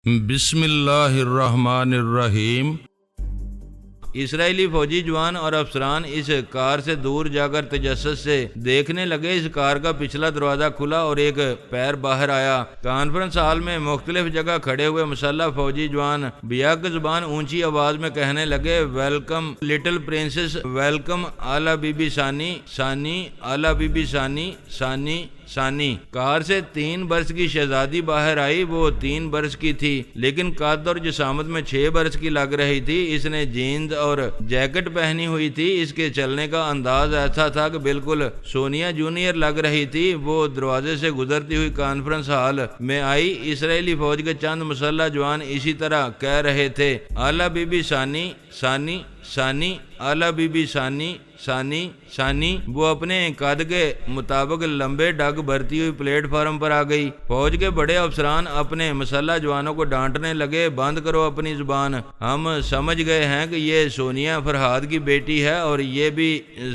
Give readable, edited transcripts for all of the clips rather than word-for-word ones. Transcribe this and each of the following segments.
بسم اللہ الرحمن الرحیم۔ اسرائیلی فوجی جوان اور افسران اس کار سے دور جا کر تجسس سے دیکھنے لگے۔ اس کار کا پچھلا دروازہ کھلا اور ایک پیر باہر آیا۔ کانفرنس ہال میں مختلف جگہ کھڑے ہوئے مسلح فوجی جوان بیک زبان اونچی آواز میں کہنے لگے، ویلکم لٹل پرنسس، ویلکم اعلیٰ بی بی ثانی ثانی، اعلیٰ بی بی ثانی ثانی ثانی۔ کار سے 3 برس کی شہزادی باہر آئی۔ وہ 3 برس کی تھی لیکن قد اور جسامت میں 6 برس کی لگ رہی تھی۔ اس نے جینز اور جیکٹ پہنی ہوئی تھی۔ اس کے چلنے کا انداز ایسا تھا کہ بالکل سونیا جونیئر لگ رہی تھی۔ وہ دروازے سے گزرتی ہوئی کانفرنس ہال میں آئی۔ اسرائیلی فوج کے چند مسلح جوان اسی طرح کہہ رہے تھے، اعلیٰ بی بی ثانی ثانی ثانی، اعلیٰ بی بی ثانی ثانی ثانی۔ وہ اپنے قد کے مطابق لمبے ڈگ بھرتی ہوئی پلیٹ فارم پر آ گئی۔ فوج کے بڑے افسران اپنے مسلح جوانوں کو ڈانٹنے لگے، بند کرو اپنی زبان، ہم سمجھ گئے ہیں کہ یہ سونیا فرحاد کی بیٹی ہے، اور یہ بھی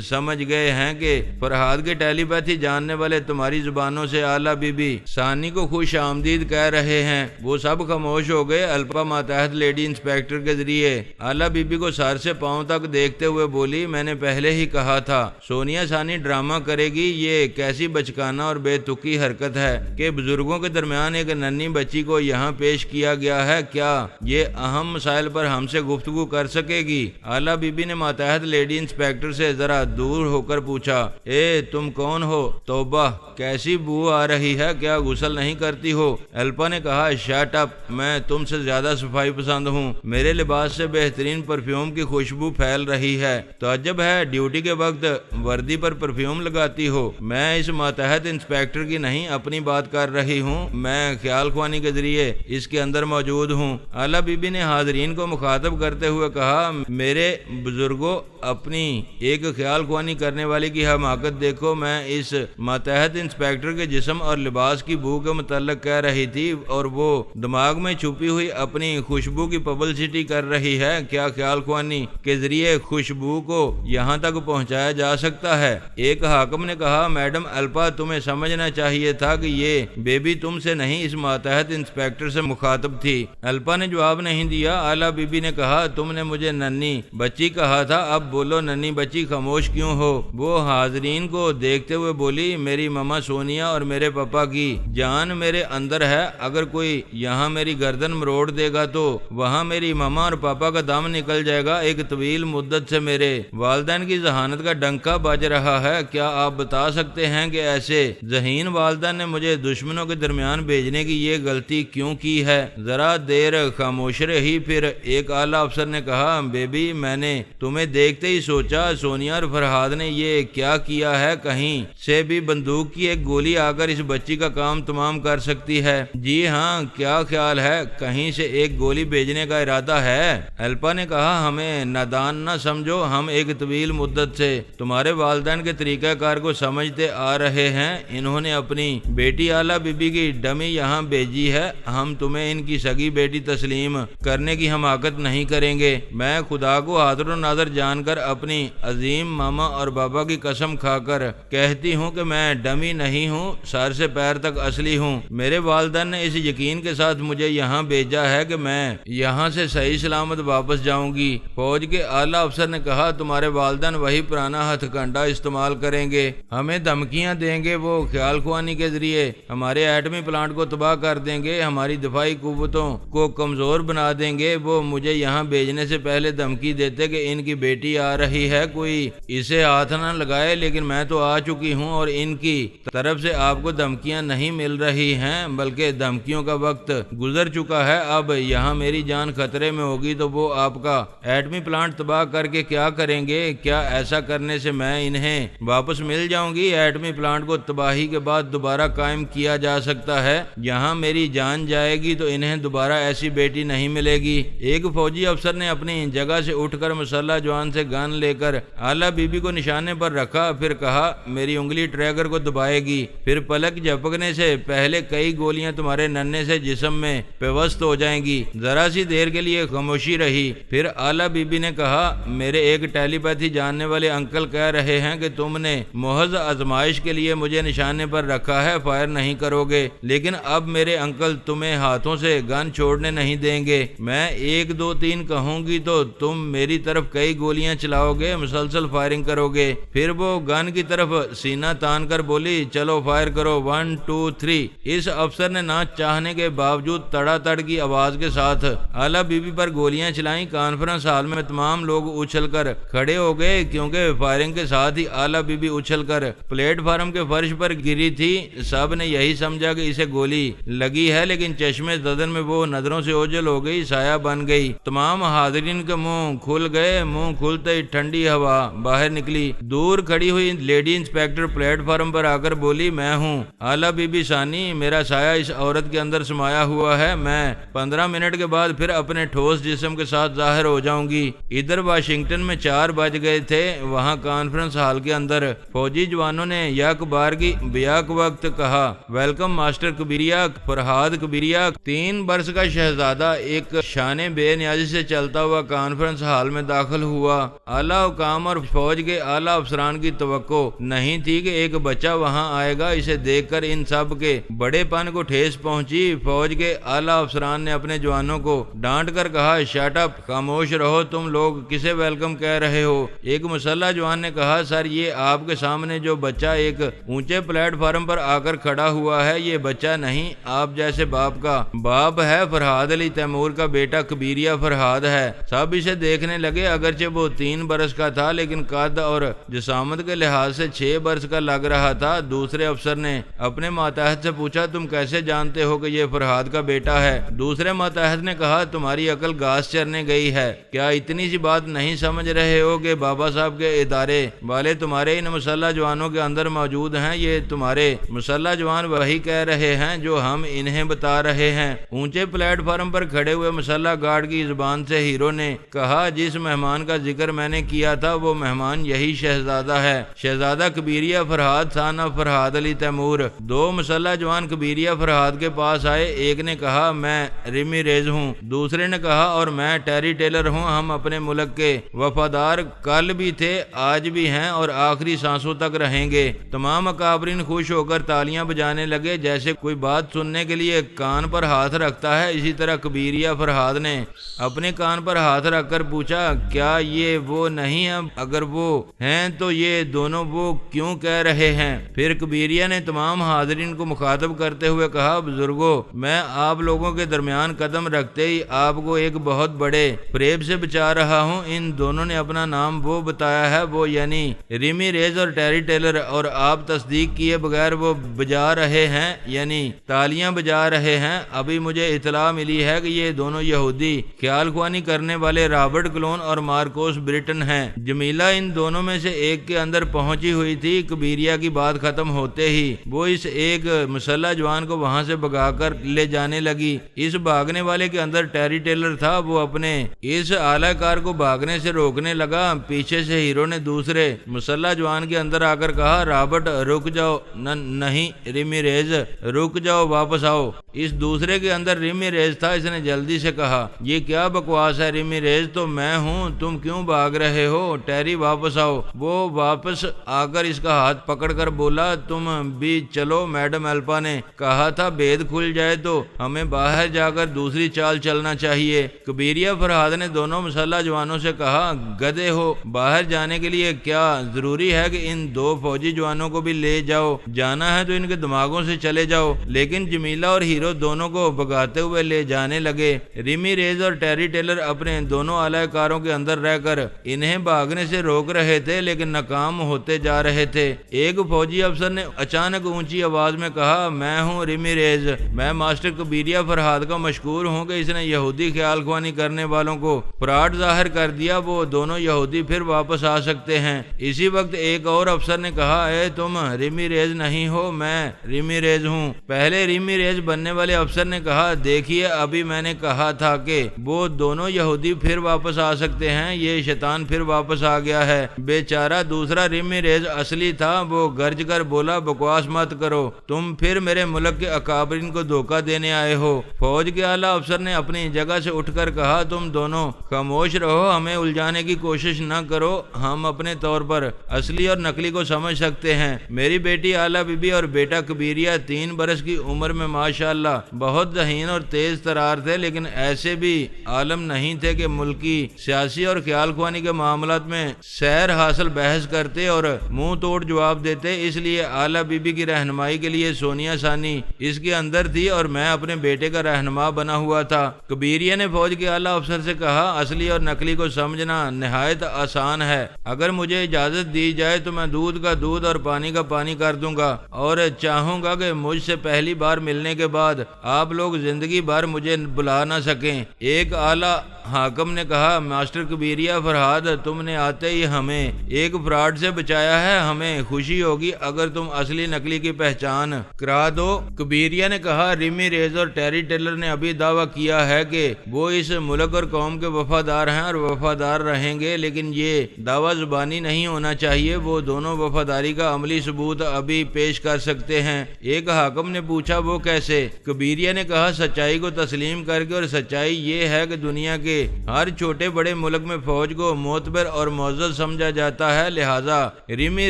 سمجھ گئے ہیں کہ فرحاد کے ٹیلی پیتھی جاننے والے تمہاری زبانوں سے اعلیٰ بی بی ثانی کو خوش آمدید کہہ رہے ہیں۔ وہ سب خاموش ہو گئے۔ الپا ماتحت لیڈی انسپیکٹر کے ذریعے اعلیٰ بی بی کو سر سے پاؤں تک دیکھتے ہوئے بولی، میں نے پہلے ہی کہا تھا سونیا ثانی ڈرامہ کرے گی۔ یہ کیسی بچکانہ اور بے تکی حرکت ہے کہ بزرگوں کے درمیان ایک ننھی بچی کو یہاں پیش کیا گیا ہے۔ کیا یہ اہم مسائل پر ہم سے گفتگو کر سکے گی؟ اعلیٰ بی بی نے ماتحت لیڈی انسپیکٹر سے ذرا دور ہو کر پوچھا، اے تم کون ہو؟ توبہ کیسی بو آ رہی ہے، کیا غسل نہیں کرتی ہو؟ الپا نے کہا، شٹ اپ، میں تم سے زیادہ صفائی پسند ہوں۔ میرے لباس سے بہترین پرفیوم کی خوشبو پھیل رہی ہے۔ تعجب ہے ڈیوٹی کے وقت وردی پر پرفیوم لگاتی ہو۔ میں اس ماتحت انسپیکٹر کی نہیں اپنی بات کر رہی ہوں، میں خیال خوانی کے ذریعے اس کے اندر موجود ہوں۔ اعلیٰ بی بی نے حاضرین کو مخاطب کرتے ہوئے کہا، میرے بزرگوں، اپنی ایک خیال خوانی کرنے والے کی حماقت دیکھو۔ میں اس ماتحت انسپیکٹر کے جسم اور لباس کی بو کے متعلق کہہ رہی تھی اور وہ دماغ میں چھپی ہوئی اپنی خوشبو کی پبلسٹی کر رہی ہے۔ کیا خیال خوانی کے ذریعے خوشبو کو یہاں تک پہنچایا جا سکتا ہے؟ ایک حاکم نے کہا، میڈم الپا، تمہیں سمجھنا چاہیے تھا کہ یہ بیبی تم سے نہیں اس ماتحت انسپیکٹر سے مخاطب تھی۔ الپا نے جواب نہیں دیا۔ اعلیٰ بی بی نے کہا، تم نے مجھے ننھی بچی کہا تھا، اب بولو ننھی بچی، خاموش کیوں ہو؟ وہ حاضرین کو دیکھتے ہوئے بولی، میری ماما سونیا اور میرے پاپا کی جان میرے اندر ہے۔ اگر کوئی یہاں میری گردن مروڑ دے گا تو وہاں میری ماما اور پاپا کا دم نکل جائے گا۔ ایک طویل مدت سے میرے والدین کی ذہانت کا ڈنکا بج رہا ہے۔ کیا آپ بتا سکتے ہیں کہ ایسے ذہین والدین نے مجھے دشمنوں کے درمیان بھیجنے کی یہ غلطی کیوں کی ہے؟ ذرا دیر خاموش رہی، پھر ایک اعلیٰ افسر نے کہا، بیبی، میں نے تمہیں دیکھتے ہی سوچا سونیا اور فرحاد نے یہ کیا کیا ہے۔ کہیں سے بھی بندوق کی ایک گولی آ کر اس بچی کا کام تمام کر سکتی ہے۔ جی ہاں، کیا خیال ہے، کہیں سے ایک گولی بھیجنے کا ارادہ ہے؟ الپا نے کہا، ہمیں نادان نہ سمجھو، ہم ایک طویل مدت سے تمہارے والدین کے طریقہ کار کو سمجھتے آ رہے ہیں۔ انہوں نے اپنی بیٹی اعلیٰ بی بی کی ڈمی یہاں بھیجی ہے۔ ہم تمہیں ان کی سگی بیٹی تسلیم کرنے کی حماقت نہیں کریں گے۔ میں خدا کو حاضر و ناظر جان کر اپنی عظیم ماما اور بابا کی قسم کھا کر کہتی ہوں کہ میں ڈمی نہیں ہوں، سر سے پیر تک اصلی ہوں۔ میرے والدین نے اس یقین کے ساتھ مجھے یہاں بھیجا ہے کہ میں یہاں سے صحیح سلامت واپس جاؤں گی۔ فوج کے اعلیٰ افسر نے کہا، تمہارے والدین وہی پرانا ہتھ کنڈا استعمال کریں گے، ہمیں دھمکیاں دیں گے، وہ خیال خوانی کے ذریعے ہمارے ایٹمی پلانٹ کو تباہ کر دیں گے، ہماری دفاعی قوتوں کو کمزور بنا دیں گے۔ وہ مجھے یہاں بھیجنے سے پہلے دھمکی دیتے کہ ان کی بیٹی آ رہی ہے، کوئی اسے ہاتھ نہ لگائے، لیکن میں تو آ چکی ہوں اور ان کی طرف سے آپ کو دھمکیاں نہیں مل رہی ہیں بلکہ دھمکیوں کا وقت گزر چکا ہے۔ اب یہاں میری جان خطرے میں ہوگی تو وہ آپ کا ایٹمی پلانٹ تباہ کر کے کیا کریں گے؟ کیا ایسا کرنے سے میں انہیں واپس مل جاؤں گی؟ ایٹمی پلانٹ کو تباہی کے بعد دوبارہ قائم کیا جا سکتا ہے، یہاں میری جان جائے گی تو انہیں دوبارہ ایسی بیٹی نہیں ملے گی۔ ایک فوجی افسر نے اپنی جگہ سے اٹھ کر مسلح جوان سے گن لے کر اعلیٰ بی بی کو نشانے پر رکھا، پھر کہا، میری انگلی ٹریگر کو دبائے گی، پھر پلک جھپکنے سے پہلے کئی گولیاں تمہارے ننھے سے جسم میں پیوست ہو جائیں گی۔ ذرا سی دیر کے لیے خاموشی رہی، پھر اعلیٰ بی بی نے کہا، میرے ایک ٹیلی پیتھی جاننے والے انکل کہہ رہے ہیں کہ تم نے محض آزمائش کے لیے مجھے نشانے پر رکھا ہے، فائر نہیں کرو گے، لیکن اب میرے انکل تمہیں ہاتھوں سے گن چھوڑنے نہیں دیں گے۔ میں 1 2 3 کہوں گی تو تم میری طرف کئی گولیاں چلاؤ گے، مسلسل فائرنگ کرو گے۔ پھر وہ گن کی طرف سینہ تان کر بولی، چلو فائر کرو، 1 2 3۔ اس افسر نے نہ چاہنے کے باوجود تڑا تڑ کی آواز کے ساتھ اعلیٰ بی بی پر گولیاں چلائیں۔ کانفرنس ہال میں تمام لوگ اچھل کر کھڑے ہو گئے، کیونکہ فائرنگ کے ساتھ ہی اعلیٰ بی بی اچھل کر پلیٹ فارم کے فرش پر گری تھی۔ سب نے یہی سمجھا کہ اسے گولی لگی ہے، لیکن چشمے زدن میں وہ نظروں سے اوجھل ہو گئی، سایہ بن گئی۔ تمام حاضرین کے منہ کھل گئے۔ منہ کھلتے ہی ٹھنڈی ہوا باہر نکلی۔ دور کھڑی ہوئی لیڈی انسپیکٹر پلیٹ فارم پر آ کر بولی، میں ہوں اعلیٰ بی بی ثانی، میرا سایہ اس عورت کے اندر سمایا ہوا ہے، میں 15 منٹ کے بعد پھر اپنے ٹھوس جسم کے ساتھ ظاہر ہو جاؤں گی۔ ادھر واشنگٹن میں 4 بج گئے تھے۔ وہاں کانفرنس ہال کے اندر فوجی جوانوں نے یک بارگی بیاک وقت کہا، ویلکم ماسٹر کبیریہ فرہاد کبیریہ۔ 3 برس کا شہزادہ ایک شان بے نیازی سے چلتا ہوا کانفرنس ہال میں داخل ہوا۔ اعلیٰ حکام اور فوج کے اعلیٰ افسران کی توقع نہیں تھی کہ ایک بچہ وہاں آئے گا۔ اسے دیکھ کر ان سب کے بڑے پن کو ٹھیس پہنچی۔ فوج کے اعلیٰ افسران نے اپنے جوانوں کو ڈانٹ کر کہا، شٹ اپ، خاموش رہو، تم لوگ کسے ویلکم کہہ رہے ہو؟ ایک مسلح جوان نے کہا، سر یہ آپ کے سامنے جو بچہ ایک اونچے پلیٹ فارم پر آ کر کھڑا ہوا ہے، یہ بچہ نہیں، آپ جیسے باپ کا باپ ہے، فرہاد علی تیمور کا بیٹا کبیریہ فرہاد ہے۔ سب اسے دیکھنے لگے۔ اگرچہ وہ 3 برس کا تھا، لیکن قد اور جسامت کے لحاظ سے 6 برس کا لگ رہا تھا۔ دوسرے افسر نے اپنے ماتحت سے پوچھا، تم کیسے جانتے ہو کہ یہ فرہاد کا بیٹا ہے؟ دوسرے ماتحت نے کہا، تمہاری عقل گھاس چرنے گئی ہے، کیا اتنی سی بات نہیں سمجھ رہے ہو کہ بابا صاحب کے ادارے والے تمہارے ان مسلح جوانوں کے اندر موجود ہیں؟ یہ تمہارے مسلح جوان وہی کہہ رہے ہیں جو ہم انہیں بتا رہے ہیں۔ اونچے پلیٹ فارم پر کھڑے ہوئے مسلح گارڈ کی زبان سے ہیرو نے کہا، جس مہمان کا ذکر میں نے کیا تھا وہ مہمان یہی شہزادہ ہے، شہزادہ کبیریہ فرہاد سان آف فرہاد علی تیمور۔ 2 مسلح جوان کبیریہ فرہاد کے پاس آئے۔ ایک نے کہا، میں ریمی ریز ہوں۔ دوسرے نے کہا، اور میں ٹیری ٹیلر ہوں۔ ہم اپنے ملک کے وفادار کل بھی تھے، آج بھی ہیں اور آخری سانسوں تک رہیں گے۔ تمام اکابرین خوش ہو کر تالیاں بجانے لگے۔ جیسے کوئی بات سننے کے لیے کان پر ہاتھ رکھتا ہے، اسی طرح کبیریہ فرہاد نے اپنے کان پر ہاتھ رکھ کر پوچھا، کیا یہ وہ نہیں ہیں؟ اگر وہ ہیں تو یہ دونوں وہ کیوں کہہ رہے ہیں؟ پھر کبیریہ نے تمام حاضرین کو مخاطب کرتے ہوئے کہا، بزرگوں، میں آپ لوگوں کے درمیان قدم رکھتے ہی آپ کو ایک بہت بڑے فریب سے بچا رہا ہوں۔ ان دونوں نے اپنا نام وہ بتایا ہے، وہ یعنی ریمی ریز اور ٹیری ٹیلر، اور آپ تصدیق کیے بغیر وہ بجا رہے ہیں، یعنی تالیاں بجا رہے ہیں۔ ابھی مجھے اطلاع ملی ہے کہ یہ دونوں یہودی خیال خوانی کرنے والے رابرٹ کلون اور مارکوس برٹن ہیں۔ جمیلہ ان دونوں میں سے ایک کے اندر پہنچی ہوئی تھی۔ کبیریہ کی بات ختم ہوتے ہی وہ اس ایک مسلح جوان کو وہاں سے بھگا کر لے جانے لگی۔ اس بھاگنے والے کے اندر ٹیری ٹیلر تھا۔ وہ اپنے اس اعلی کار کو بھاگنے سے روکنے لگا۔ پیچھے سے ہیرو نے دوسرے مسلح جوان کے اندر آ کر کہا، رابرٹ رک جاؤ، نہیں ریمی ریز رک جاؤ، واپس آؤ۔ اس دوسرے کے اندر ریمی ریز تھا۔ اس نے جلدی سے کہا، یہ کیا بکواس ہے ریمی ریز تو میں ہوں، تم کیوں بھاگ رہے ہو؟ ٹیری واپس آؤ۔ وہ واپس آ کر اس کا ہاتھ پکڑ کر بولا، تم بھی چلو، میڈم ایلپا نے کہا تھا بید کھل جائے تو ہمیں باہر جا کر دوسری چال چلنا چاہیے۔ کبیریہ فرہاد نے دونوں مسلح جوانوں سے کہا، گدھے ہو، باہر جانے کے لیے کیا ضروری ہے کہ ان 2 فوجی جوانوں کو بھی لے جاؤ؟ جانا ہے تو ان کے دماغوں سے چلے جاؤ۔ لیکن جمیلہ اور ہیرو دونوں کو بھگاتے ہوئے لے جانے لگے۔ ریمی ریز اور ٹیری ٹیلر اپنے دونوں اعلی کاروں کے اندر رہ کر انہیں بھاگنے سے روک رہے تھے، لیکن ناکام ہوتے جا رہے تھے۔ ایک فوجی افسر نے اچانک اونچی آواز میں کہا، میں ہوں ریمی ریز، میں ماسٹر کبیریہ فرہاد کا مشکور ہوں کہ اس نے یہودی خیال خوانی کرنے والوں کو فراڈ ظاہر کر دیا۔ وہ دونوں یہودی پھر واپس آ سکتے ہیں۔ اسی وقت ایک اور افسر نے کہا، اے تم ریمی ریز نہیں ہو؟ میں ریمی ریز ہوں۔ پہلے ریمی ریز بننے والے افسر نے کہا، دیکھیے ابھی میں نے کہا تھا کہ وہ دونوں یہودی پھر واپس آ سکتے ہیں، یہ شیطان پھر واپس آ گیا ہے۔ بیچارہ دوسرا ریمی ریز اصلی تھا۔ وہ گرج کر بولا، بکواس مت کرو، تم پھر میرے ملک کے اکابرین کو دھوکہ دینے آئے ہو۔ فوج کے اعلیٰ افسر نے اپنی جگہ سے اٹھ کر کہا، تم دونوں خاموش رہو، ہمیں الجھانے کی کوشش نہ کرو، ہم اپنے طور پر اصلی اور نقلی کو سمجھ سکتے ہیں۔ میری بیٹی آلا بی بی اور بیٹا کبیریہ 3 برس کی عمر میں ماشاءاللہ بہت ذہین اور تیز ترار تھے، لیکن ایسے بھی عالم نہیں تھے کہ ملکی، سیاسی اور خیال خوانی کے معاملات میں سیر حاصل بحث کرتے اور منہ توڑ جواب دیتے۔ اس لیے آلا بی بی کی رہنمائی کے لیے سونیا ثانی اس کے اندر تھی اور میں اپنے بیٹے کا رہنما بنا ہوا تھا۔ کبیریہ نے فوج کے اعلیٰ افسر سے کہا، اصلی اور نقلی کو سمجھنا نہایت آسان ہے، اگر مجھے اجازت دی جائے تو میں دودھ کا دودھ اور پانی کا پانی کر دوں گا، اور چاہوں گا کہ مجھ سے پہلی بار ملنے کے بعد آپ لوگ زندگی بھر مجھے بلا نہ سکیں۔ ایک اعلیٰ حاکم نے کہا، ماسٹر کبیریہ فرہاد، تم نے آتے ہی ہمیں ایک فراڈ سے بچایا ہے، ہمیں خوشی ہوگی اگر تم اصلی نقلی کی پہچان کرا دو۔ کبیریہ نے کہا، ریمی ریز اور ٹیری ٹیلر نے ابھی دعویٰ کیا ہے کہ وہ اس ملک اور قوم کے وفادار ہیں اور وفادار رہیں گے، لیکن یہ دعویٰ زبانی نہیں ہونا چاہیے، وہ دونوں وفاداری کا عملی ثبوت ابھی پیش کر سکتے ہیں۔ ایک حاکم نے پوچھا، وہ کیسے؟ کبیریہ نے کہا، سچائی کو تسلیم کر کے، اور سچائی یہ ہے کہ دنیا کے ہر چھوٹے بڑے ملک میں فوج کو معتبر اور معزز سمجھا جاتا ہے، لہذا ریمی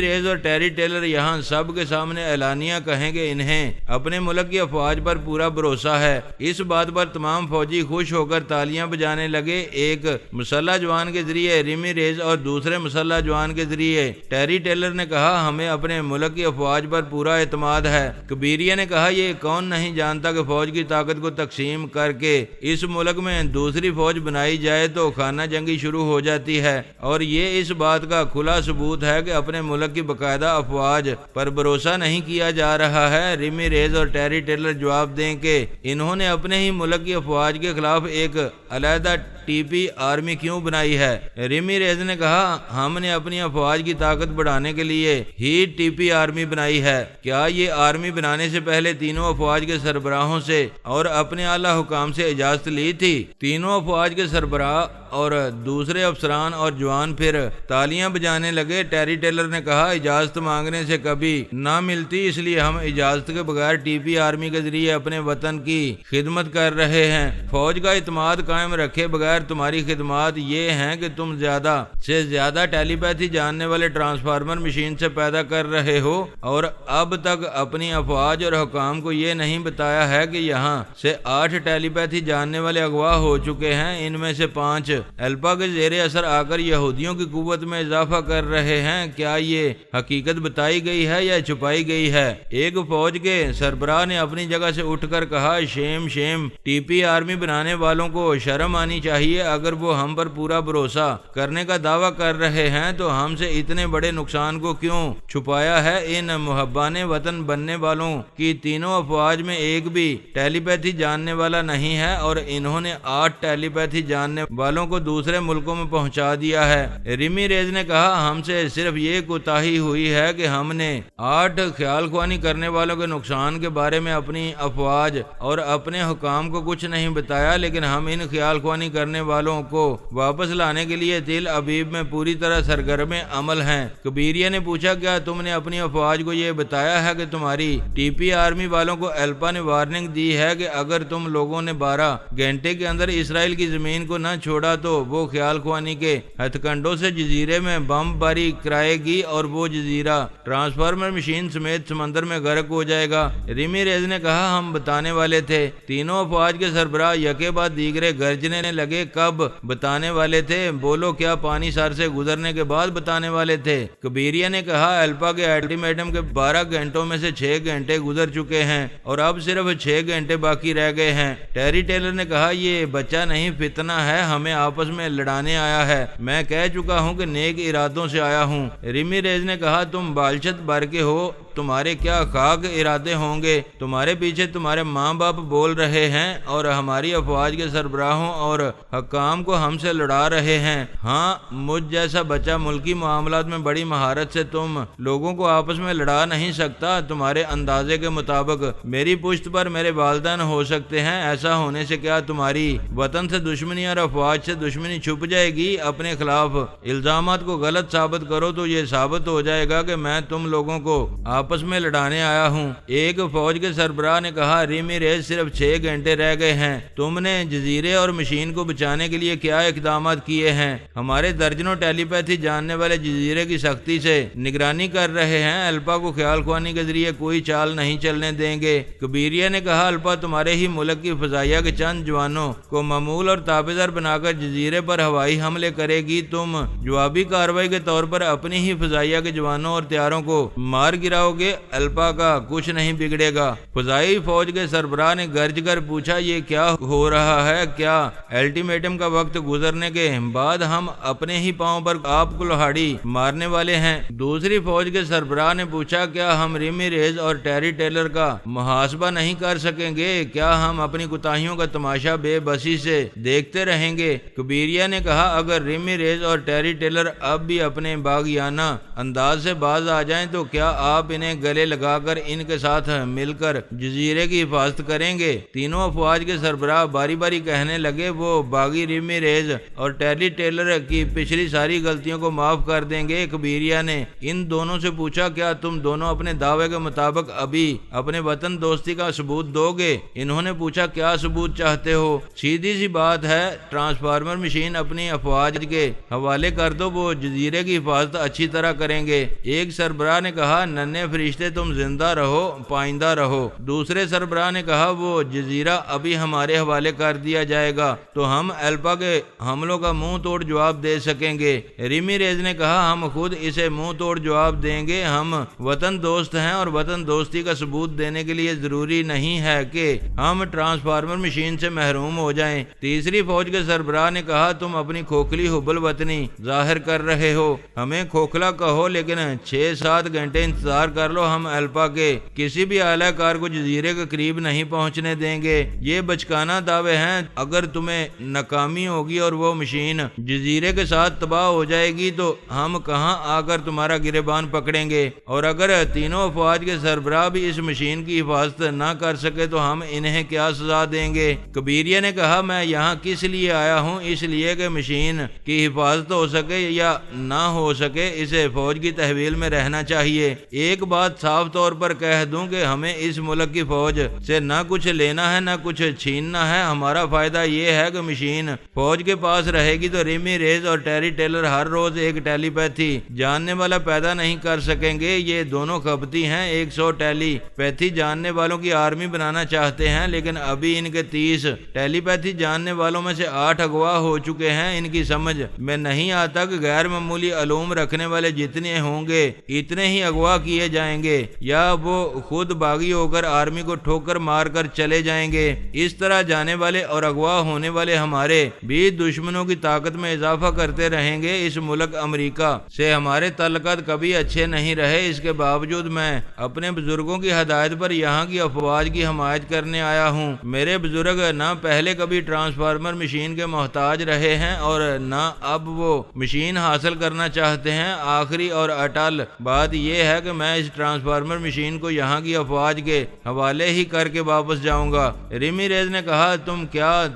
ریز اور ٹیری ٹیلر یہاں سب کے سامنے اعلانیہ کہیں کہ انہیں اپنے ملک کی افواج پر پورا بھروسہ ہے۔ اس بات پر تمام فوجی خوش ہو کر تالیاں بجانے لگے۔ ایک مسلح جوان کے ذریعے ریمی ریز اور دوسرے مسلح جوان کے ذریعے ٹیری ٹیلر نے کہا، ہمیں اپنے ملک کی افواج پر پورا اعتماد ہے۔ کبیریہ نے کہا، یہ کون نہیں جانتا کہ فوج کی طاقت کو تقسیم کر کے اس ملک میں دوسری فوج بنائی جائے تو خانہ جنگی شروع ہو جاتی ہے، اور یہ اس بات کا کھلا ثبوت ہے کہ اپنے ملک کی باقاعدہ افواج پر بھروسہ نہیں کیا جا رہا ہے۔ ریمی ریز اور ٹیری ٹیلر جواب دیں کہ انہوں نے اپنے ہی ملک کی افواج کے خلاف ایک علیحدہ ٹی پی آرمی کیوں بنائی ہے؟ ریمی ریز نے کہا، ہم نے اپنی افواج کی طاقت بڑھانے کے لیے ہی ٹی پی آرمی بنائی ہے۔ کیا یہ آرمی بنانے سے پہلے تینوں افواج کے سربراہوں سے اور اپنے اعلیٰ حکام سے اجازت لی تھی؟ تینوں افواج کے سربراہ اور دوسرے افسران اور جوان پھر تالیاں بجانے لگے۔ ٹیری ٹیلر نے کہا، اجازت مانگنے سے کبھی نہ ملتی، اس لیے ہم اجازت کے بغیر ٹی پی آرمی کے ذریعے اپنے وطن کی خدمت کر رہے ہیں۔ فوج کا اعتماد قائم رکھے بغیر تمہاری خدمات یہ ہیں کہ تم زیادہ سے زیادہ ٹیلی پیتھی جاننے والے ٹرانسفارمر مشین سے پیدا کر رہے ہو، اور اب تک اپنی افواج اور حکام کو یہ نہیں بتایا ہے کہ یہاں سے 8 ٹیلی پیتھی جاننے والے اغوا ہو چکے ہیں، ان میں سے 5 الپا کے زیر اثر آ کر یہودیوں کی قوت میں اضافہ کر رہے ہیں۔ کیا یہ حقیقت بتائی گئی ہے یا چھپائی گئی ہے؟ ایک فوج کے سربراہ نے اپنی جگہ سے اٹھ کر کہا، شیم شیم، ٹی پی آرمی بنانے والوں کو شرم آنی چاہیے، اگر وہ ہم پر پورا بھروسہ کرنے کا دعویٰ کر رہے ہیں تو ہم سے اتنے بڑے نقصان کو کیوں چھپایا ہے؟ ان محبان وطن بننے والوں کی تینوں افواج میں ایک بھی ٹیلی پیتھی جاننے والا نہیں ہے، اور انہوں نے 8 ٹیلی پیتھی جاننے والوں کو دوسرے ملکوں میں پہنچا دیا ہے۔ ریمی ریز نے کہا، ہم سے صرف یہ کوتاہی ہوئی ہے کہ ہم نے 8 خیال خوانی کرنے والوں کے نقصان کے بارے میں اپنی افواج اور اپنے حکام کو کچھ نہیں بتایا، لیکن ہم ان خیال خوانی کرنے والوں کو واپس لانے کے لیے تل ابیب میں پوری طرح سرگرم عمل ہیں۔ کبیریہ نے پوچھا، کیا تم نے اپنی افواج کو یہ بتایا ہے کہ تمہاری ٹی پی آرمی والوں کو الپا نے وارننگ دی ہے کہ اگر تم لوگوں نے 12 گھنٹے کے اندر اسرائیل کی زمین کو نہ چھوڑا تو وہ خیال خوانی کے ہتھ کنڈوں سے جزیرے میں بم باری کرائے گی اور وہ جزیرہ ٹرانسفارمر مشین سمیت سمندر میں غرق ہو جائے گا؟ ریمی ریز نے کہا، ہم بتانے والے تھے۔ تینوں افواج کے سربراہ یکے بعد دیگرے گرجنے لگے، کب بتانے والے تھے؟ بولو، کیا پانی سر سے گزرنے کے بعد بتانے والے تھے؟ کبیریہ نے کہا، الپا کے الٹیمیٹم کے 12 گھنٹوں میں سے 6 گھنٹے گزر چکے ہیں اور اب صرف 6 گھنٹے باقی رہ گئے ہیں۔ ٹیری ٹیلر نے کہا، یہ بچہ نہیں فتنہ ہے، ہمیں آپس میں لڑانے آیا ہے، میں کہہ چکا ہوں کہ نیک ارادوں سے آیا ہوں۔ ریمی ریز نے کہا، تم بالشت بھر کے ہو، تمہارے کیا خاک ارادے ہوں گے؟ تمہارے پیچھے تمہارے ماں باپ بول رہے ہیں اور ہماری افواج کے سربراہوں اور حکام کو ہم سے لڑا رہے ہیں۔ ہاں، مجھ جیسا بچہ ملکی معاملات میں بڑی مہارت سے تم لوگوں کو آپس میں لڑا نہیں سکتا۔ تمہارے اندازے کے مطابق میری پشت پر میرے والدین ہو سکتے ہیں، ایسا ہونے سے کیا تمہاری وطن سے دشمنی اور افواج سے دشمنی چھپ جائے گی؟ اپنے خلاف الزامات کو غلط ثابت کرو تو یہ ثابت ہو جائے گا کہ میں تم لوگوں کو آپس میں لڑانے آیا ہوں۔ ایک فوج کے سربراہ نے کہا ریمی ریز صرف 6 گھنٹے رہ گئے ہیں، تم نے جزیرے اور مشین کو بچانے کے لیے کیا اقدامات کیے ہیں؟ ہمارے درجنوں ٹیلی پیتھی جاننے والے جزیرے کی سختی سے نگرانی کر رہے ہیں، الپا کو خیال خوانی کے ذریعے کوئی چال نہیں چلنے دیں گے۔ کبیریہ نے کہا الپا تمہارے ہی ملک کی فضائیہ کے چند جوانوں کو معمول اور تابعدار بنا کر جزیرے پر ہوائی حملے کرے گی، تم جوابی کارروائی کے طور پر اپنی ہی فضائیہ کے جوانوں اور طیاروں کو مار گراؤ گے، الپا کا کچھ نہیں بگڑے گا۔ فضائی فوج کے سربراہ نے گرج کر پوچھا یہ کیا ہو رہا ہے؟ کیا الٹیمیٹم کا وقت گزرنے کے بعد ہم اپنے ہی پاؤں پر آپ کو لہاڑی مارنے والے ہیں؟ دوسری فوج کے سربراہ نے پوچھا کیا ہم ریمی ریز اور ٹیری ٹیلر کا محاسبہ نہیں کر سکیں گے؟ کیا ہم اپنی کوتاہیوں کا تماشا بے بسی سے دیکھتے رہیں گے؟ کبیریہ نے کہا اگر ریمی ریز اور ٹیری ٹیلر اب بھی اپنے باغیانہ انداز سے باز آ جائیں تو کیا آپ انہیں گلے لگا کر ان کے ساتھ مل کر جزیرے کی حفاظت کریں گے؟ تینوں افواج کے سربراہ باری باری کہنے لگے وہ باغی ریمی ریز اور ٹیری ٹیلر کی پچھلی ساری غلطیوں کو معاف کر دیں گے۔ کبیریہ نے ان دونوں سے پوچھا کیا تم دونوں اپنے دعوے کے مطابق ابھی اپنے وطن دوستی کا ثبوت دو گے؟ انہوں نے پوچھا کیا ثبوت چاہتے ہو؟ سیدھی سی بات ہے، ٹرانسفارمر مشین اپنی افواج کے حوالے کر دو، وہ جزیرے کی حفاظت اچھی طرح کریں گے۔ ایک سربراہ نے کہا ننھے فرشتے تم زندہ رہو، پائندہ رہو۔ دوسرے سربراہ نے کہا وہ جزیرہ ابھی ہمارے حوالے کر دیا جائے گا تو ہم الپا کے حملوں کا منہ توڑ جواب دے سکیں گے۔ ریمی ریز نے کہا ہم خود اسے منہ توڑ جواب دیں گے، ہم وطن دوست ہیں اور وطن دوستی کا ثبوت دینے کے لیے ضروری نہیں ہے کہ ہم ٹرانسفارمر مشین سے محروم ہو جائیں۔ تیسری فوج کے سربراہ نے کہا تم اپنی کھوکھلی حب الوطنی ظاہر کر رہے ہو، ہمیں کھوکھلا کہو لیکن 6-7 گھنٹے انتظار کر لو، ہم الپا کے کسی بھی اعلی کار کو جزیرے کے قریب نہیں پہنچنے دیں گے۔ یہ بچکانہ دعوے ہیں، اگر تمہیں ناکامی ہوگی اور وہ مشین جزیرے کے ساتھ تباہ ہو جائے گی تو ہم کہاں آ کر تمہارا گریبان پکڑیں گے؟ اور اگر تینوں افواج کے سربراہ بھی اس مشین کی حفاظت نہ کر سکے تو ہم انہیں کیا سزا دیں گے؟ کبیریہ نے کہا میں یہاں کس لیے آیا ہوں؟ اس لیے کہ مشین کی حفاظت ہو سکے یا نہ ہو سکے، اسے فوج کی تحویل میں رہنا چاہیے۔ ایک بات صاف طور پر کہہ دوں کہ ہمیں اس ملک کی فوج سے نہ کچھ لینا ہے نہ کچھ چھیننا ہے، ہمارا فائدہ یہ ہے کہ مشین فوج کے پاس رہے گی تو ریمی ریز اور ٹیری ٹیلر ہر روز ایک ٹیلی پیتھی جاننے والا پیدا نہیں کر سکیں گے۔ یہ دونوں کھپتی ہیں 100 ٹیلی پیتھی جاننے والوں کی آرمی بنانا چاہتے ہیں، لیکن ابھی ان کے 30 ٹیلی پیتھی جاننے والوں میں سے 8 اغوا ہو چکے ہیں۔ ان کی سمجھ میں نہیں آتا کہ غیر معمولی علوم رکھنے والے جتنے ہوں گے اتنے ہی اغوا کیے جائیں گے یا وہ خود باغی ہو کر آرمی کو ٹھوکر مار کر چلے جائیں گے۔ اس طرح جانے والے اور اغوا ہونے والے ہمارے بھی دشمنوں کی طاقت میں اضافہ کرتے رہیں گے۔ اس ملک امریکہ سے ہمارے تعلقات کبھی اچھے نہیں رہے، اس کے باوجود میں اپنے بزرگوں کی ہدایت پر یہاں کی افواج کی حمایت کرنے آیا ہوں۔ میرے بزرگ نہ پہلے کبھی ٹرانسفارمر مشین کے محتاج رہے ہیں اور نہ اب وہ مشین حاصل کرنا چاہتے ہیں۔ آخری اور اٹل بات یہ ہے کہ میں اس ٹرانسفارمر مشین کو یہاں کی افواج کے حوالے ہی کر کے واپس جاؤں گا۔ ریمی ریز نے کہا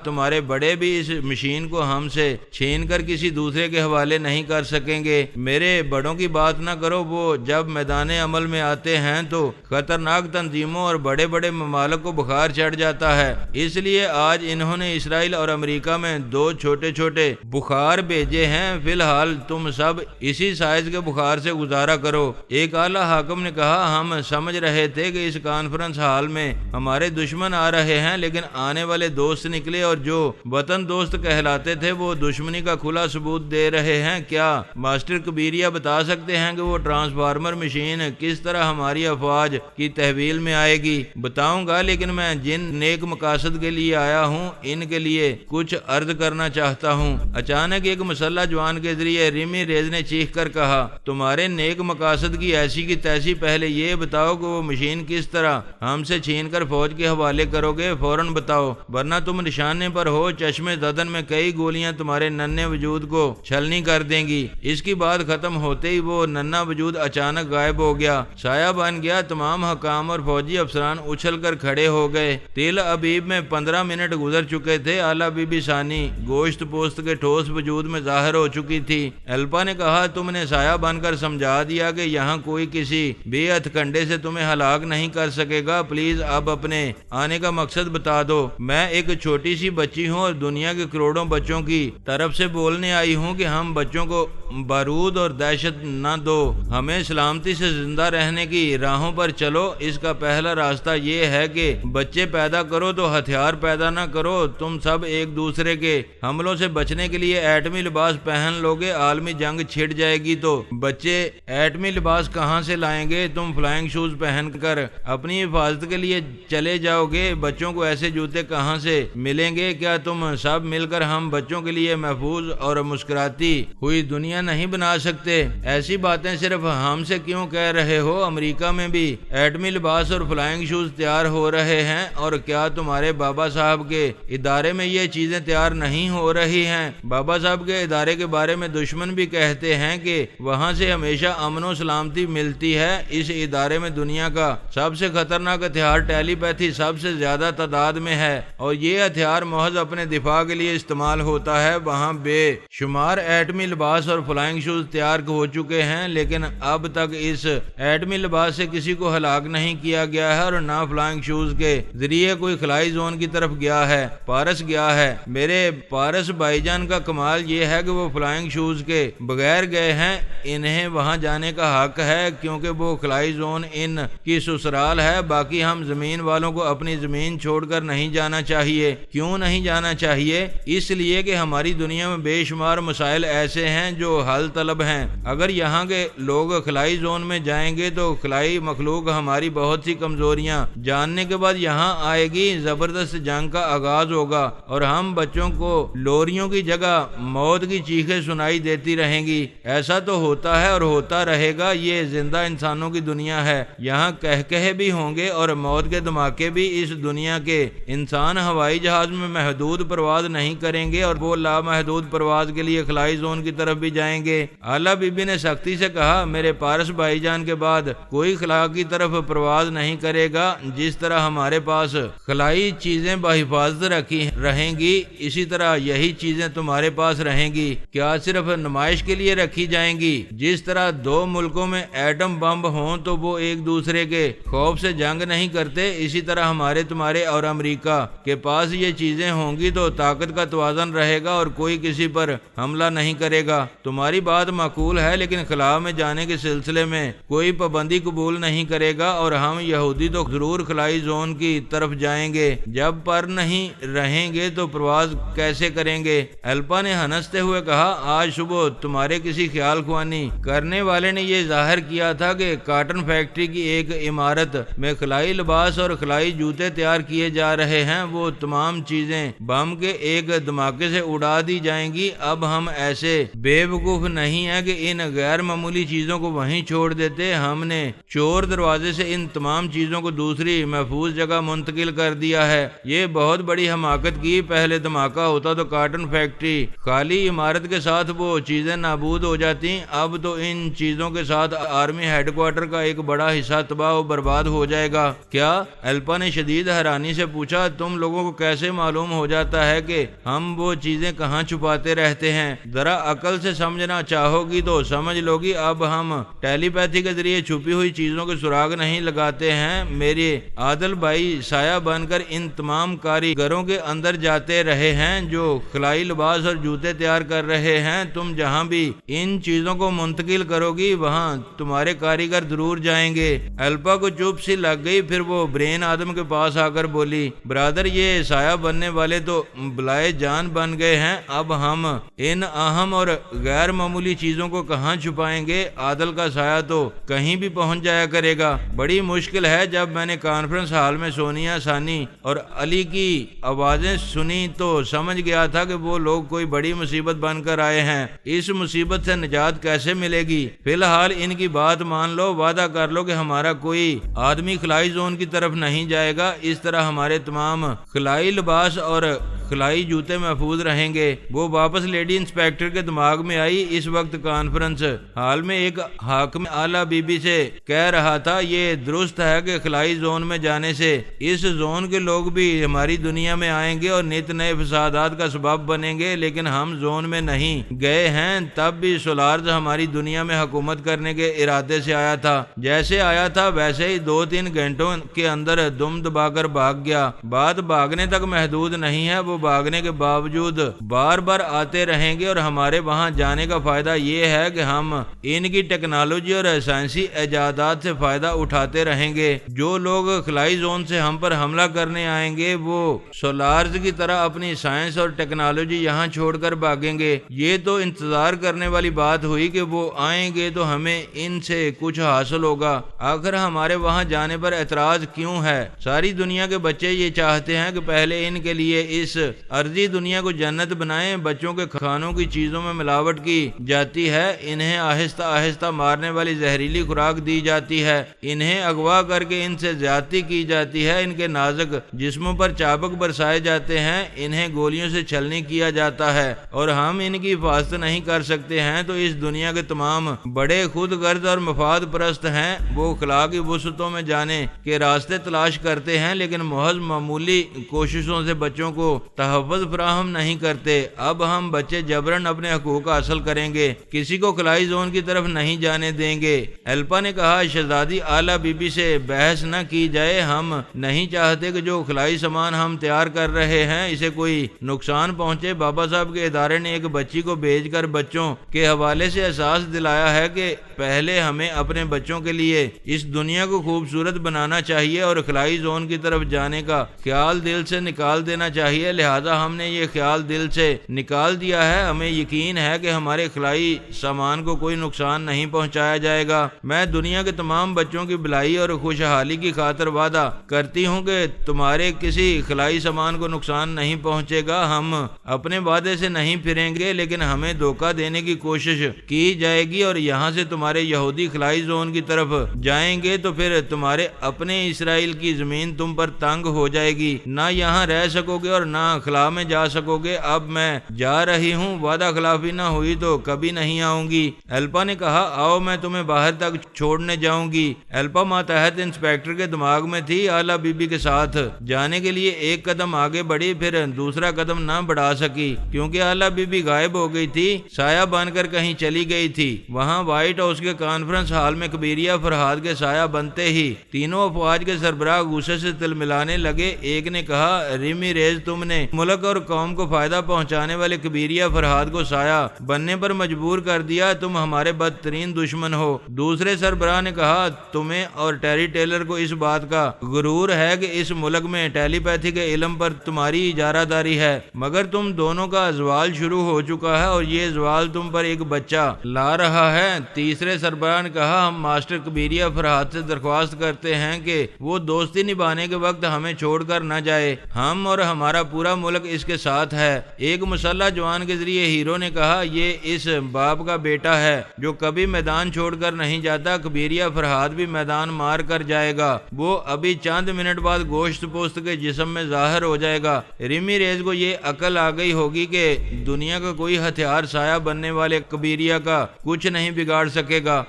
تمہارے بڑے بھی اس مشین کو ہم سے چھین کر کسی دوسرے کے حوالے نہیں کر سکیں گے۔ میرے بڑوں کی بات نہ کرو، وہ جب میدان عمل میں آتے ہیں تو خطرناک تنظیموں اور بڑے بڑے ممالک کو بخار چڑھ جاتا ہے۔ اس لیے آج انہوں نے اسرائیل اور امریکہ میں 2 چھوٹے چھوٹے بخار بھیجے ہیں۔ فی الحال تم سب اسی سائز کے بخار سے گزارا کرو۔ ایک اعلیٰ حاکم نے کہا ہم سمجھ رہے تھے کہ اس کانفرنس ہال میں ہمارے دشمن آ رہے ہیں، لیکن آنے والے دوست نکلے اور جو وطن دوست کہلاتے تھے وہ دشمنی کا کھلا ثبوت دے رہے ہیں۔ کیا ماسٹر کبیریہ بتا سکتے ہیں کہ وہ ٹرانسفارمر مشین کس طرح ہماری افواج کی تحویل میں آئے گی؟ بتاؤں گا، لیکن میں جن نیک مقاصد کے لیے آیا ہوں ان کے لیے کچھ عرض کرنا چاہتا ہوں۔ اچانک ایک مسلح جوان کے ذریعے ریمی ریز نے چیخ کر کہا تمہارے نیک مقاصد کی ایسی کی تیسی پہلے یہ بتاؤ کہ وہ مشین کس طرح ہم سے چھین کر فوج کے حوالے کرو گے؟ فوراً بتاؤ، ورنہ تم نشانے پر ہو، چشمے زدن میں کئی گولیاں تمہارے ننھے وجود کو چھلنی کر دیں گی۔ اس کی بات ختم ہوتے ہی وہ ننھا وجود اچانک غائب ہو گیا، سایہ بن گیا۔ تمام حکام اور فوجی افسران اچھل کر کھڑے ہو گئے۔ تل ابیب میں 15 منٹ گزر چکے تھے۔ اعلیٰ بی بی ثانی گوشت پوست کے ٹھوس وجود میں ظاہر ہو چکی تھی۔ الپا نے کہا تم نے سایہ بن کر سمجھا دیا کہ یہاں کوئی کسی بھی ہتھ کنڈے سے تمہیں ہلاک نہیں کر سکے گا۔ پلیز اب اپنے آنے کا مقصد بتا دو۔ میں ایک چھوٹی سی بچی ہوں اور دنیا کے کروڑوں بچوں کی طرف سے بولنے آئی ہوں کہ ہم بچوں کو بارود اور دہشت نہ دو، ہمیں سلامتی سے زندہ رہنے کی راہوں پر چلو۔ اس کا پہلا راستہ یہ ہے کہ بچے پیدا کرو تو ہتھیار پیدا نہ کرو۔ تم سب ایک دوسرے کے حملوں سے بچنے کے لیے ایٹمی لباس پہن لو گے، عالمی جنگ چھڑ جائے گی تو بچے ایٹمی لباس کہاں سے لائیں گے؟ تم فلائنگ شوز پہن کر اپنی حفاظت کے لیے چلے جاؤ گے، بچوں کو ایسے جوتے کہاں سے ملیں گے؟ کیا تم سب مل کر ہم بچوں کے لیے محفوظ اور مسکراتی ہوئی دنیا نہیں بنا سکتے؟ ایسی باتیں صرف ہم سے کیوں کہہ رہے ہو؟ امریکہ میں بھی ایٹمی لباس اور فلائنگ شوز تیار ہو رہے ہیں، اور کیا تمہارے بابا صاحب کے ادارے میں یہ چیزیں تیار نہیں ہو رہی ہیں؟ بابا صاحب کے ادارے کے بارے میں دشمن بھی کہتے ہیں کہ وہاں سے ہمیشہ امن و سلامتی ملتی ہے۔ اس ادارے میں دنیا کا سب سے خطرناک ہتھیار ٹیلی پیتھی سب سے زیادہ تعداد میں ہے، اور یہ ہتھیار محض اپنے دفاع کے لیے استعمال ہوتا ہے۔ وہاں بے شمار ایٹمی لباس اور فلائنگ شوز تیار ہو چکے ہیں، لیکن اب تک اس ایٹمی لباس سے کسی کو ہلاک نہیں کیا گیا ہے، اور نہ فلائنگ شوز کے ذریعے کوئی خلائی زون کی طرف گیا ہے، پارس گیا ہے۔ میرے پارس بھائی جان کا کمال یہ ہے کہ وہ فلائنگ شوز کے بغیر گئے ہیں، انہیں وہاں جانے کا حق ہے کیونکہ وہ خلائی زون ان کی سسرال ہے۔ باقی ہم زمین والوں کو اپنی زمین چھوڑ کر نہیں جانا چاہیے۔ کیوں نہیں جانا چاہیے؟ اس لیے کہ ہماری دنیا میں بے شمار مسائل ایسے ہیں جو حل طلب ہیں۔ اگر یہاں کے لوگ خلائی زون میں جائیں گے تو خلائی مخلوق ہماری بہت سی کمزوریاں جاننے کے بعد یہاں آئے گی، زبردست جنگ کا آغاز ہوگا، اور ہم بچوں کو لوریوں کی جگہ موت کی چیخیں سنائی دیتی رہیں گی۔ ایسا تو ہوتا ہے اور ہوتا رہے گا، یہ زندہ انسانوں کی دنیا ہے۔ یہاں کہکہے بھی ہوں گے اور موت کے دھماکے بھی۔ اس دنیا کے انسان ہوائی جہاز میں محدود پرواز نہیں کریں گے، اور وہ لامحدود پرواز کے لیے خلائی زون کی طرف بھی جائیں گے۔ اعلیٰ بی بی نے سختی سے کہا، میرے پارس بھائی جان کے بعد کوئی خلا کی طرف پرواز نہیں کرے گا۔ جس طرح ہمارے پاس خلائی چیزیں بحفاظت رکھی رہیں گی، اسی طرح یہی چیزیں تمہارے پاس رہیں گی۔ کیا صرف نمائش کے لیے رکھی جائیں گی؟ جس طرح دو ملکوں میں ایٹم بم ہوں تو وہ ایک دوسرے کے خوف سے جنگ نہیں کرتے، اسی طرح ہمارے تمہارے اور امریکہ کے پاس یہ چیزیں ہوں گی تو طاقت کا توازن رہے گا اور کوئی کسی پر حملہ نہیں کرے گا۔ تمہاری بات معقول ہے، لیکن خلا میں جانے کے سلسلے میں کوئی پابندی قبول نہیں کرے گا، اور ہم یہودی تو ضرور خلائی زون کی طرف جائیں گے۔ جب پر نہیں رہیں گے تو پرواز کیسے کریں گے؟ الپا نے ہنستے ہوئے کہا، آج صبح تمہارے کسی خیال خوانی کرنے والے نے یہ ظاہر کیا تھا کہ کاٹن فیکٹری کی ایک عمارت میں خلائی لباس اور خلائی جوتے تیار کیے جا رہے ہیں۔ وہ تمام چیزیں بم کے ایک دھماکے سے اڑا دی جائیں گی۔ اب ہم ایسے بے وقوف نہیں ہیں کہ ان غیر معمولی چیزوں کو وہیں چھوڑ دیتے۔ ہم نے چور دروازے سے ان تمام چیزوں کو دوسری محفوظ جگہ منتقل کر دیا ہے۔ یہ بہت بڑی حماقت کی۔ پہلے دھماکہ ہوتا تو کاٹن فیکٹری خالی عمارت کے ساتھ وہ چیزیں نابود ہو جاتی، اب تو ان چیزوں کے ساتھ آرمی ہیڈ کوارٹر کا ایک بڑا حصہ تباہ و برباد ہو جائے گا۔ کیا؟ الپا نے شدید حیرانی سے پوچھا، تم لوگوں کو کیسے معلوم ہو جاتا ہے کہ ہم وہ چیزیں کہاں چھپاتے رہتے ہیں؟ ذرا عقل سے سمجھنا چاہو گی تو سمجھ لو گی۔ اب ہم ٹیلی پیتھی کے ذریعے چھپی ہوئی چیزوں کے سراغ نہیں لگاتے ہیں۔ میرے عادل بھائی سایہ بن کر ان تمام کاریگروں کے اندر جاتے رہے ہیں جو خلائی لباس اور جوتے تیار کر رہے ہیں۔ تم جہاں بھی ان چیزوں کو منتقل کرو گی وہاں تمہارے کاریگر ضرور جائیں گے۔ الپا کو چپ سی لگ گئی، پھر وہ برین آدم کے پاس آ کر بولی، برادر یہ سایہ بننے والے تو بلائے جان بن گئے ہیں، اب ہم ان اہم اور غیر معمولی چیزوں کو کہاں چھپائیں گے؟ عادل کا سایہ تو کہیں بھی پہنچ جایا کرے گا۔ بڑی مشکل ہے۔ جب میں نے کانفرنس ہال میں سونیا، ثانی اور علی کی آوازیں سنی تو سمجھ گیا تھا کہ وہ لوگ کوئی بڑی مصیبت بن کر آئے ہیں۔ اس مصیبت سے نجات کیسے ملے گی؟ فی الحال ان کی بات مان لو، وعدہ کر لو کہ ہمارا کوئی آدمی خلائی زون کی طرف نہیں جائے گا۔ اس طرح ہمارے تمام خلائی لباس اور خلائی جوتے محفوظ رہیں گے۔ وہ واپس لیڈی انسپیکٹر کے دماغ میں آئی۔ اس وقت کانفرنس ہال میں ایک حاکم اعلیٰ بی بی سے کہہ رہا تھا، یہ درست ہے کہ خلائی زون میں جانے سے اس زون کے لوگ بھی ہماری دنیا میں آئیں گے اور نت نئے فسادات کا سبب بنیں گے، لیکن ہم زون میں نہیں گئے ہیں تب بھی سولارز ہماری دنیا میں حکومت کرنے کے ارادے سے آیا تھا۔ جیسے آیا تھا ویسے ہی 2-3 گھنٹوں کے اندر دم دبا کر بھاگ گیا۔ بات بھاگنے تک محدود نہیں ہے، وہ بھاگنے کے باوجود بار بار آتے رہیں گے اور ہمارے وہاں جانے کا فائدہ یہ ہے کہ ہم ان کی ٹیکنالوجی اور سائنسی ایجادات سے فائدہ اٹھاتے رہیں گے۔ جو لوگ خلائی زون سے ہم پر حملہ کرنے آئیں گے وہ سولارز کی طرح اپنی سائنس اور ٹیکنالوجی یہاں چھوڑ کر بھاگیں گے۔ یہ تو انتظار کرنے والی بات ہوئی کہ وہ آئیں گے تو ہمیں ان سے کچھ حاصل ہوگا۔ آخر ہمارے وہاں جانے پر اعتراض کیوں ہے؟ ساری دنیا کے بچے یہ چاہتے ہیں کہ پہلے ان کے لیے اس ارضی دنیا کو جنت بنائیں۔ بچوں کے کھانوں کی چیزوں میں ملاوٹ کی جاتی ہے، انہیں آہستہ آہستہ مارنے والی زہریلی خوراک دی جاتی ہے، انہیں اغوا کر کے ان سے زیادتی کی جاتی ہے، ان کے نازک جسموں پر چابک برسائے جاتے ہیں، انہیں گولیوں سے چھلنی کیا جاتا ہے، اور ہم ان کی حفاظت نہیں کر سکتے ہیں تو اس دنیا کے تمام بڑے خود غرض اور مفاد پرست ہیں۔ وہ خلا کی وسعتوں میں جانے کے راستے تلاش کرتے ہیں لیکن محض معمولی کوششوں سے بچوں کو تحفظ فراہم نہیں کرتے۔ اب ہم بچے جبرن اپنے حقوق حاصل کریں گے، کسی کو خلائی زون کی طرف نہیں جانے دیں گے۔ ایلپا نے کہا، شہزادی اعلیٰ بی بی سے بحث نہ کی جائے، ہم نہیں چاہتے کہ جو خلائی سامان ہم تیار کر رہے ہیں اسے کوئی نقصان پہنچے۔ بابا صاحب کے ادارے نے ایک بچی کو بھیج کر بچوں کے حوالے سے احساس دلایا ہے کہ پہلے ہمیں اپنے بچوں کے لیے اس دنیا کو خوبصورت بنانا چاہیے اور خلائی زون کی طرف جانے کا خیال دل سے نکال دینا چاہیے۔ لہذا ہم نے یہ خیال دل سے نکال دیا ہے۔ ہمیں یقین ہے کہ ہمارے خلائی سامان کو کوئی نقصان نہیں پہنچایا جائے گا۔ میں دنیا کے تمام بچوں کی بھلائی اور خوشحالی کی خاطر وعدہ کرتی ہوں کہ تمہارے کسی خلائی سامان کو نقصان نہیں پہنچے گا۔ ہم اپنے وعدے سے نہیں پھریں گے، لیکن ہمیں دھوکہ دینے کی کوشش کی جائے گی اور یہاں سے تمہارے یہودی خلائی زون کی طرف جائیں گے تو پھر تمہارے اپنے اسرائیل کی زمین تم پر تنگ ہو جائے گی، نہ یہاں رہ سکو گے اور نہ خلا میں جا سکو گے۔ اب میں جا رہی ہوں، وعدہ خلافی نہ ہوئی تو کبھی نہیں آؤں گی۔ ایلپا نے کہا، آؤ میں تمہیں باہر تک چھوڑنے جاؤں گی۔ ایلپا ماتحت انسپیکٹر کے دماغ میں تھی۔ اعلیٰ بی بی کے ساتھ جانے کے لیے ایک قدم آگے بڑھی، پھر دوسرا قدم نہ بڑھا سکی کیونکہ اعلیٰ بی بی غائب ہو گئی تھی، سایہ بن کر کہیں چلی گئی تھی۔ وہاں وائٹ ہاؤس کے کانفرنس ہال میں کبیریہ فرہاد کے سایہ بنتے ہی تینوں افواج کے سربراہ غصے سے تل ملانے لگے۔ ایک نے کہا، ریمی ریز، تم نے ملک اور قوم کو فائدہ پہنچانے والے کبیریہ فرہاد کو سایہ بننے پر مجبور کر دیا، تم ہمارے بدترین دشمن ہو۔ دوسرے سربراہ نے کہا، تمہیں اور ٹیری ٹیلر کو اس بات کا غرور ہے کہ اس ملک میں ٹیلی پیتھی کے علم پر تمہاری اجارہ داری ہے، مگر تم دونوں کا زوال شروع ہو چکا ہے اور یہ زوال تم پر ایک بچہ لا رہا ہے۔ تیسرے سربراہ نے کہا، ہم ماسٹر کبیریہ فرہاد سے درخواست کرتے ہیں کہ وہ دوستی نبھانے کے وقت ہمیں چھوڑ کر نہ جائے، ہم اور ہمارا پورا ملک اس کے ساتھ ہے۔ ایک مسلح جوان کے ذریعے ہیرو نے کہا، یہ اس باپ کا بیٹا ہے جو کبھی میدان چھوڑ کر نہیں جاتا، کبیریہ فرہاد بھی میدان مار کر جائے گا، وہ ابھی چند منٹ بعد گوشت پوست کے جسم میں ظاہر ہو جائے گا۔ ریمی ریز کو یہ عقل آ گئی ہوگی کہ دنیا کا کوئی ہتھیار سایہ بننے والے کبیریہ کا کچھ نہیں بگاڑ سکے گا۔